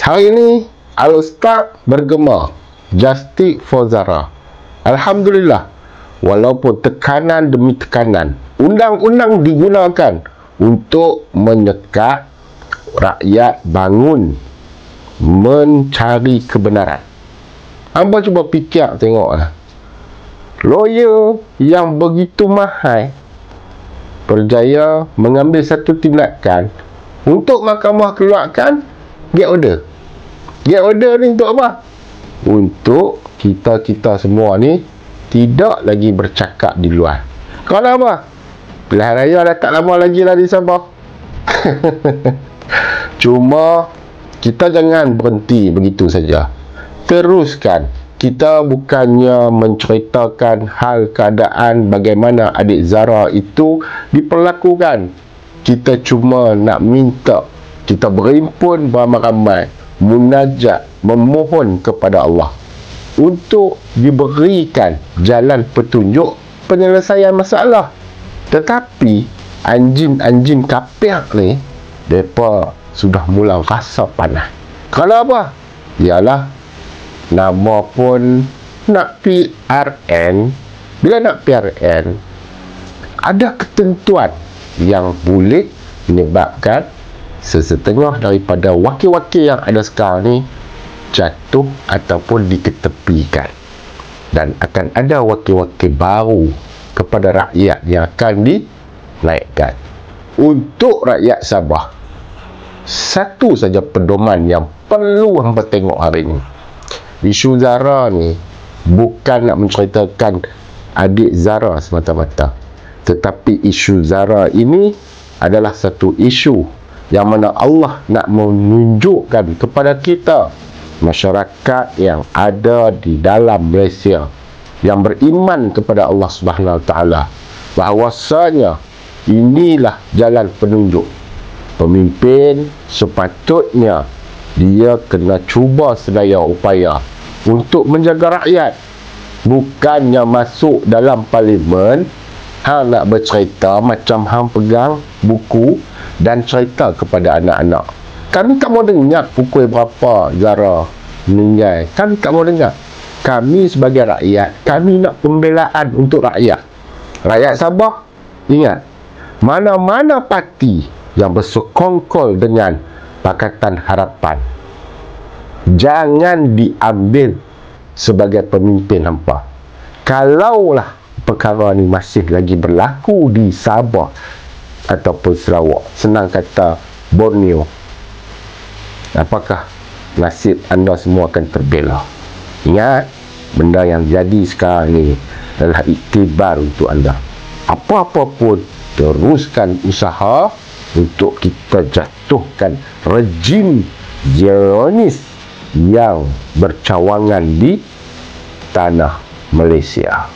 Hari ini Al-Ustaz bergema Justice for Zara. Alhamdulillah, walaupun tekanan demi tekanan, undang-undang digunakan untuk menyekat rakyat bangun mencari kebenaran. Hamba cuba fikir tengoklah, lawyer yang begitu mahal berjaya mengambil satu tindakan untuk mahkamah keluarkan gag order. Gag order ni untuk apa? Untuk kita semua ni tidak lagi bercakap di luar. Kalau apa? Pilihan raya dah tak lama lagi lah di Sabah. Cuma kita jangan berhenti begitu saja. Teruskan. Kita bukannya menceritakan hal keadaan bagaimana adik Zara itu diperlakukan. Kita cuma nak minta, kita berhimpun beramai-ramai, munajat, memohon kepada Allah untuk diberikan jalan petunjuk penyelesaian masalah. Tetapi anjing-anjing kafir ni, mereka sudah mula rasa panas. Kalau apa? Ialah nama pun nak PRN. Bila nak PRN, ada ketentuan yang boleh menyebabkan sesetengah daripada wakil-wakil yang ada sekarang ni jatuh ataupun diketepikan, dan akan ada wakil-wakil baru kepada rakyat yang akan dinaikkan. Untuk rakyat Sabah, satu saja pedoman yang perlu hamba tengok hari ini. Isu Zara ni bukan nak menceritakan adik Zara semata-mata, tetapi isu Zara ini adalah satu isu yang mana Allah nak menunjukkan kepada kita, masyarakat yang ada di dalam Malaysia yang beriman kepada Allah Subhanahu Wa Taala, bahawasanya inilah jalan penunjuk. Pemimpin sepatutnya dia kena cuba sedaya upaya untuk menjaga rakyat, bukannya masuk dalam parlimen hang nak bercerita macam hang pegang buku dan cerita kepada anak-anak. Kami tak mau dengar pukul berapa Zara meninggal. Kami tak mau dengar. Kami sebagai rakyat, kami nak pembelaan untuk rakyat. Rakyat Sabah, ingat, mana-mana parti yang bersekongkol dengan Pakatan Harapan, jangan diambil sebagai pemimpin hampa. Kalaulah perkara ni masih lagi berlaku di Sabah ataupun Sarawak, senang kata Borneo, apakah nasib anda semua akan terbela? Ingat, benda yang jadi sekarang ni adalah iktibar untuk anda. Apa-apa pun, teruskan usaha untuk kita jatuhkan rejim Zionis yang bercawangan di tanah Malaysia.